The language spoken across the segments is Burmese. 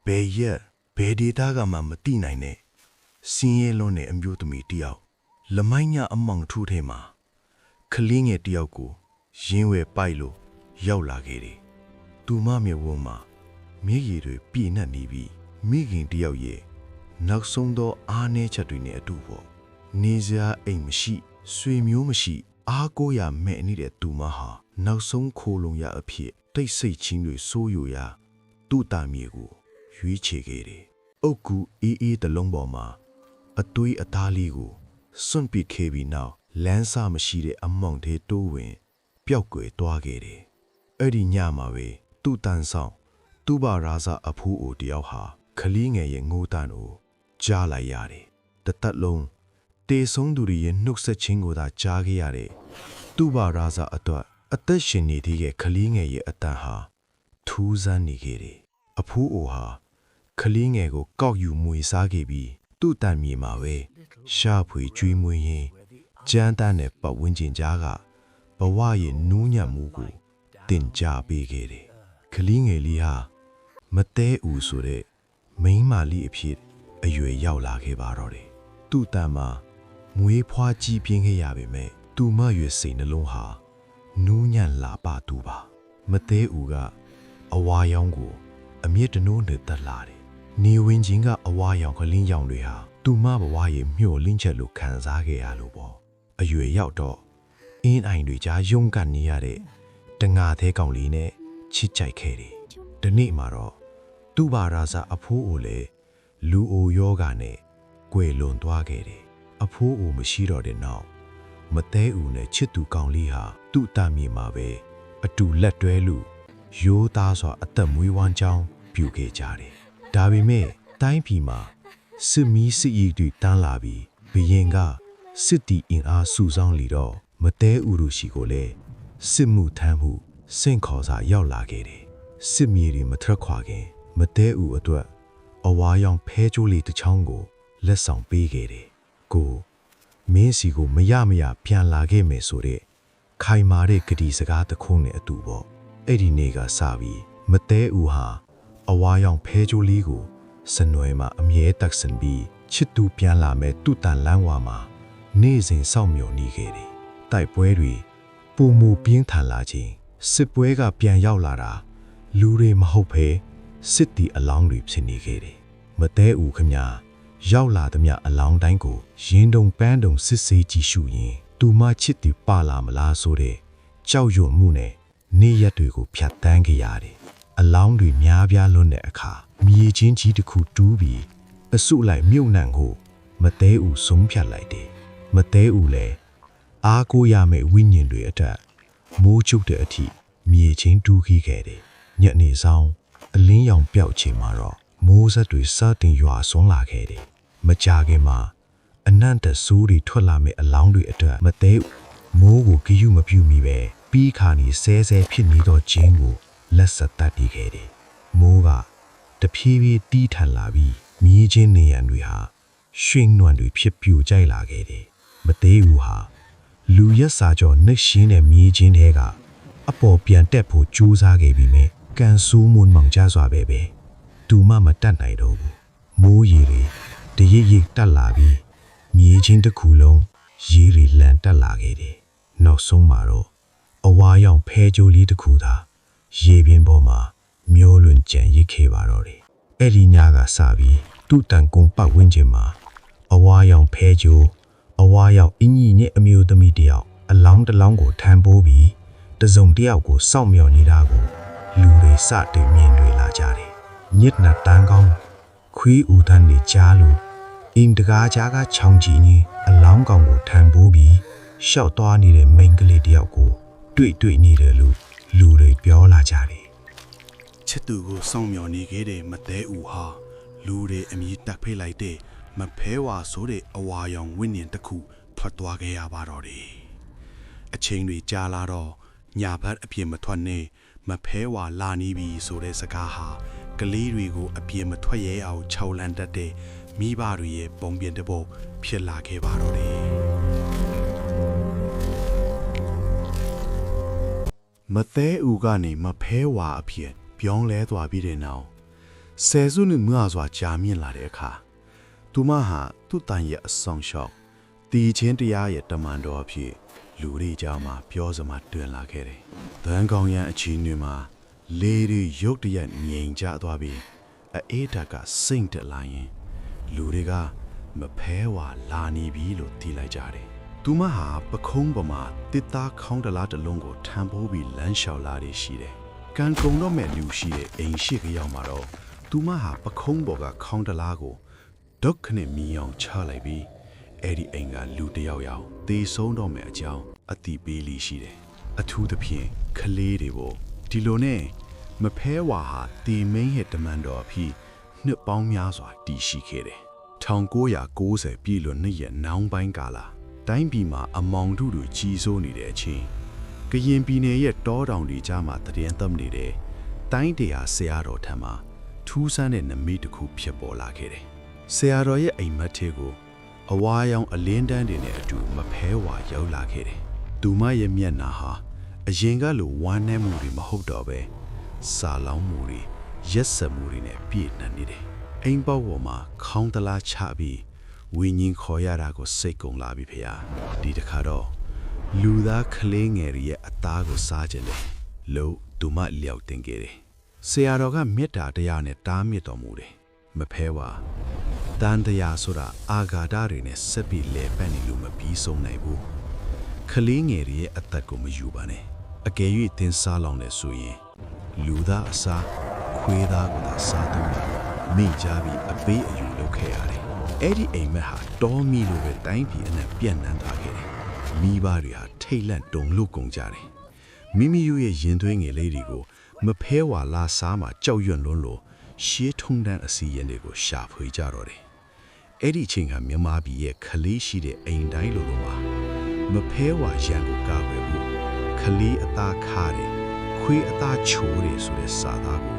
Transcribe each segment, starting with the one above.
ဘယ်ရက်ဘယ်ဒေတာကမှမတိနိုင်နဲ့စင်းရဲလွန်းတဲ့အမျိုးသမီးတယောက်လမိုင်းညအမောင်ထူးထဲမှာခလင်းငယ်တယောက်ကိုရင်းဝဲပိုက်လို့ရောက်လာခဲ့တယ်။သူမမျက်ဝန်းမှာမျက်ရည်တွေပြည့်နှက်နေပြီးမိခင်တယောက်ရဲ့နောက်ဆုံးသောအားနည်းချက်တွေနဲ့အတူပေါ့နေစရာအိမ်မရှိဆွေမျိုးမရှိအားကိုးရမဲ့နေတဲ့သူမဟာနောက်ဆုံးခိုးလုံရအဖြစ်တိတ်ဆိတ်ချင်းတွေစိုးရိုရသူ့တာမြေကိုရွေးချယ်ခဲ့တယ်။အုတ်ကူအေးတလုံးပေါ်မှာအသွေးအသားလေးကိုစွန့်ပစ်ခဲ့ပြီးနောက်လမ်းစာမရှိတဲ့အမောင်ထဲတိုးဝင်ပျောက်ကွယ်သွားခဲ့တယ်။အဲ့ဒီညမှာပဲသူ့တန်ဆောင်သူ့ဘာရာဇအဖိုးအိုတယောက်ဟာခလီးငယ်ရဲ့ငိုးတန်ကိုကြားလိုက်ရတယ်။တသက်လုံးတေဆုံးသူတွေရဲ့နှုတ်ဆက်ခြင်းကိုသာကြားခဲ့ရတဲ့သူ့ဘာရာဇအတွက်အသက်ရှင်နေတဲ့ခလီးငယ်ရဲ့အတန်ဟာထူးဆန်းနေခဲ့တယ်။အဖိုးအိုဟာခလီးငယ်ကိုကောက်ယူမွေစားခဲ့ပြီးသူ့တန်မြေမှာပဲရှာဖွေကျွေးမွေးရင်းကြမ်းတမ်းတဲ့ပတ်ဝန်းကျင်ကြားကဘဝရဲ့နူးညံ့မှုကိုတင်ကြားပေးခဲ့တယ်။ခလီးငယ်လေးဟာမတဲဦးဆိုတဲ့မိန်းမလေးအဖြစ်အရွယ်ရောက်လာခဲ့ပါတော့တယ်။သူ့တန်မှာမွေးဖွားကြီးပြင်းခဲ့ရပေမဲ့သူမရွယ်စိတ်နှလုံးဟာနူးညံ့လာပါသူပါ။မတဲဦးကအဝါရောင်ကိုအမြင့်တနိုးနဲ့တက်လာတယ်။နေဝင်ချင်းကအဝါရောင်ကလင်းရောင်တွေဟာသူမဘဝရဲ့မျှော်လင့်ချက်လိုခံစားခဲ့ရလို့ပေါ့။အရွယ်ရောက်တော့အင်းအိုင်တွေကြားရုန်းကန်နေရတဲ့တငါသေးကောင်လေးနဲ့ချစ်ကြိုက်ခဲ့တယ်။ဒီနေ့မှာတော့သူ့ဘာရာဇအဖိုးအိုလည်းလူအိုယောဂနဲ့ကွယ်လွန်သွားခဲ့တယ်။အဖိုးအိုမရှိတော့တဲ့နောက်မတဲဦးနဲ့ချစ်သူကောင်လေးဟာသူ့တာမြေမှာပဲအတူလက်တွဲလို့ရိုးသားစွာအသက်မွေးဝမ်းကြောင်းပြုခဲ့ကြတယ်။ဒါပေမဲ့တိုင်းပြည်မှာစစ်မီးစစ်ရည်တွေတန်းလာပြီးဘရင်ကစစ်တီအင်အားစုဆောင်းလီတော့မတဲဦးလူရှိကိုလည်းစစ်မှုထမ်းမှုစင့်ခေါ်စာရောက်လာခဲ့တယ်။စစ်မြေတွေမထွက်ခွာခင်မတဲဦးအတွက်အဝါရောင်ဖဲကြိုးလေးတစ်ချောင်းကိုလက်ဆောင်ပေးခဲ့တယ်။ကိုမင်းစီကိုမရပြန်လာခဲ့မယ်ဆိုတဲ့ခိုင်မာတဲ့ဂတိစကားတစ်ခုနဲ့အတူပေါ့အဲ့ဒီနေ့ကစပြီးမတဲဦးဟာအဝါရောင်ဖဲကြိုးလေးကိုစနွယ်မှာအမြဲတက်ဆင်ပြီးချစ်သူပြန်လာမဲ့သူ့တန်လန်းဝါမှာနေ့စဉ်စောင့်မျှော်နေခဲ့တယ်။တိုက်ပွဲတွေပုံမူပြင်းထန်လာခြင်းစစ်ပွဲကပြန်ရောက်လာတာလူတွေမဟုတ်ဘဲစစ်တီအလောင်းတွေဖြစ်နေခဲ့တယ်။မတဲဦးခမရောက်လာသမျှအလောင်းတိုင်းကိုရင်တုံပန်းတုံစစ်ဆေးကြည့်ရှုရင်သူမချစ်သူပါလာမလားဆိုတဲ့ကြောက်ရွံ့မှုနဲ့နေ့ရက်တွေကိုဖြတ်တန်းခဲ့ရတယ်။အလောင်းတွေများပြားလွန်းတဲ့အခါမြေချင်းကြီးတစ်ခုတူးပြီးအစုလိုက်မြုပ်နှံကိုမတဲဦးဆုံးဖြတ်လိုက်တယ်။မတဲဦးလည်းအားကိုးရမယ့်ဝိညာဉ်တွေအထက်မိုးချုပ်တဲ့အထိမြေချင်းတူးခိခဲ့တယ်။ညနေဆောင်အလင်းရောင်ပျောက်ချိန်မှာတော့မိုးဆက်တွေစတင်ရွာဆွန်းလာခဲ့တယ်။မကြာခင်မှာအနံ့တဆူးတွေထွက်လာမယ့်အလောင်းတွေအတွက်မတဲဦးမိုးကိုဂယုမပြုမိပဲပြီးခါနီဆဲဖြစ်နေတော့ခြင်းကိုလက်ဆက်တတ်နေခဲ့တယ်။မိုးကတဖြည်းဖြည်းတီးထန်လာပြီးမြေချင်းနေရန်တွေဟာရွှင်နွံတွေဖြစ်ပြိုကျလာခဲ့တယ်။မသေးဘူးဟာလူရက်စာကျော်နှိပ်ရှင်းတဲ့မြေချင်းတွေကအပေါ်ပြန်တက်ဖို့ကြိုးစားခဲ့ပြီးမြဲကန်ဆူးမွန်းမောင်ကျစွာပဲသူမမတတ်နိုင်တော့ဘူး။မိုးရေတွေတရိပ်တက်လာပြီးမြေချင်းတစ်ခုလုံးရေတွေလန်တက်လာခဲ့တယ်။နောက်ဆုံးမှာတော့အဝါရောင်ဖဲကြိုးလေးတစ်ခုသာရေပြင်ပေါ်မှာမျောလွန်ကြံရစ်ခဲ့ပါတော့တယ်။အဲ့ဒီညကစပြီးသူ့တန်ကုန်းပတ်ဝန်းကျင်မှာအဝါရောင်ဖဲကြိုးအဝါရောင်အင်းကြီးနဲ့အမျိုးသမီးတယောက်အလောင်းတစ်လောင်းကိုထမ်းပိုးပြီးတစုံတစ်ယောက်ကိုစောင့်မျှော်နေတာကိုလူတွေစတင်မြင်တွေ့လာကြတယ်။ညစ်နတ်တန်းကောင်းခွေးဦးတန်းတွေကြားလို့အင်းတကားကြားကချောင်းကြီးကြီးအလောင်းကောင်ကိုထမ်းပိုးပြီးရှောက်သွားနေတဲ့မိန်းကလေးတယောက်ကိုတွေ့နေတယ်လို့လူတွေပြောလာကြတယ်။ချစ်သူကိုစောင့်မျှော်နေခဲ့တဲ့မတဲဦးဟာလူတွေအမြည်တက်ဖိတ်လိုက်တဲ့မဖဲဝါဆိုတဲ့အဝါရောင်ဝိညာဉ်တစ်ခုထွက်သွားခဲ့ရပါတော့တယ်။အချိန်တွေကြာလာတော့ညာဘက်အပြင်မထွက်နဲ့မဖဲဝါလာနေပြီဆိုတဲ့စကားဟာကလေးတွေကိုအပြင်မထွက်ရဲအောင်ခြောက်လန့်တတ်တဲ့မိဘတွေရဲ့ပုံပြင်တစ်ပုဒ်ဖြစ်လာခဲ့ပါတော့တယ်။မသဲဦးကနေမဖဲဝါအဖြစ်ပြောင်းလဲသွားပြီးတဲ့နောက် ဆယ်စုနှစ်များစွာကြာမြင့်လာတဲ့အခါသူမဟာသူ့တန်ရဲ့အဆောင်လျှောက်တည်ချင်းတရားရဲ့တမန်တော်အဖြစ်လူတွေကြားမှာပြောစမှတွင်လာခဲ့တယ်။တန်ကောင်ရန်အချင်းတွေမှာလေတွေရုတ်တရက်ငြိမ်ကျသွားပြီးအေးဓာတ်ကစိမ့်တက်လာရင်လူတွေကမဖဲဝါလာနေပြီလို့သိလိုက်ကြတယ်။သူမဟာပခုံးပေါ်မှာတစ်သားခေါင်းတလားတစ်လုံးကိုထမ်းပိုးပြီးလမ်းလျှောက်လာရရှိတယ်။ကံကုံတော့မဲ့လူရှိတဲ့အိမ်ရှိကရောက်မှာတော့သူမဟာပခုံးပေါ်ကခေါင်းတလားကိုဒုက္ခနဲ့မြည်အောင်ချလိုက်ပြီးအဲ့ဒီအိမ်ကလူတယောက်ယောက်သေဆုံးတော့မဲ့အကြောင်းအတိပေးလိရှိတယ်။အထူးသဖြင့်ကလေးတွေကိုဒီလိုနဲ့မဖဲဝါဟာတီမင်းရဲ့တမန်တော်အဖြစ်နှစ်ပေါင်းများစွာတည်ရှိခဲ့တယ်။1990ပြည်လွန်နှစ်ရက်နောင်ပိုင်းကာလတိုင်းပြည်မှာအမောင်ထုတွေကြီးစိုးနေတဲ့အချိန်ကရင်ပြည်နယ်ရဲ့တောတောင်တွေကြားမှာတရင်သက်နေတဲ့တိုင်းတရားဆရာတော်ထံမှာထူးဆန်းတဲ့နမိတ်တစ်ခုဖြစ်ပေါ်လာခဲ့တယ်။ဆရာတော်ရဲ့အိမ်မက်ထဲကိုအဝါရောင်အလင်းတန်းတွေနဲ့အတူမဖဲဝါရောက်လာခဲ့တယ်။သူမရဲ့မျက်နှာဟာအရင်ကလိုဝမ်းနည်းမှုတွေမဟုတ်တော့ပဲစာလောင်းမှုတွေရက်စက်မှုတွေနဲ့ပြည့်နှံ့နေတယ်။အိမ်ပေါက်ပေါ်မှာခေါင်းတလားချပြီးဝိညာဉ်ခေါ်ရတာကိုစိတ်ကုန်လာပြီဖေ။ဒီတခါတော့လူသားကလေးငယ်ရဲ့အသားကိုစားခြင်းတယ်လို့သူမလျောက်တင်ခဲ့တယ်။ဆရာတော်ကမေတ္တာတရားနဲ့တားမြစ်တော်မူတယ်။မဖဲဝါတန်တရားဆိုတာအာဃာတတွေနဲ့ဆက်ပြီးလဲပတ်နေလို့မပြီးဆုံးနိုင်ဘူး။ကလေးငယ်ရဲ့အသက်ကိုမယူပါနဲ့။အကယ်၍တင်စားလောင်နေဆိုရင်လူသားအစားခွေးသားကိုသာစားတော့မိကြပြီးအပေးအယူလုပ်ခဲ့ရတယ်။အဲ့ဒီအိမ်မက်ဟာတောမီလိုပဲတိုင်းပြည်အနှံ့ပြန့်နှံ့သွားခဲ့တယ်။မိဘတွေဟာထိတ်လန့်တုန်လှုပ်ကုန်ကြတယ်။မိမိရဲ့ရင်သွေးငယ်လေးတွေကိုမဖဲဝါလာစားမှကြောက်ရွံ့လွန်းလို့ရှေးထုံးတန်းအစီရင်တွေကိုရှာဖွေကြတော့တယ်။အဲ့ဒီအချိန်ကမြန်မာပြည်ရဲ့ခလေးရှိတဲ့အိမ်တိုင်းလိုလိုမှာမဖဲဝါရန်ကိုကာကွယ်ဖို့ခလေးအသားခါတယ်ခွေးအသားချိုးတယ်ဆိုတဲ့စာသားကို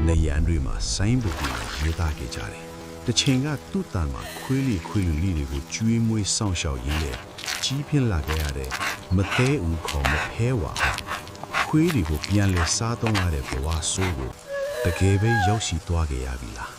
နေရန်တွေမှာဆိုင်းပုတ်ပြီးရေးသားခဲ့ကြတယ်။တချိန်ကသူ့တန်မှာခွေးလေးတွေကိုကျွေးမွေးစောင့်ရှောက်ရင်းနဲ့ကြီးပြင်းလာခဲ့ရတဲ့မသေးဦးခေါ်မဖဲဝါခွေးတွေကိုပြန်လဲစားသုံးရတဲ့ဘဝဆိုးကိုတကယ်ပဲရောက်ရှိသွားခဲ့ရပြီလား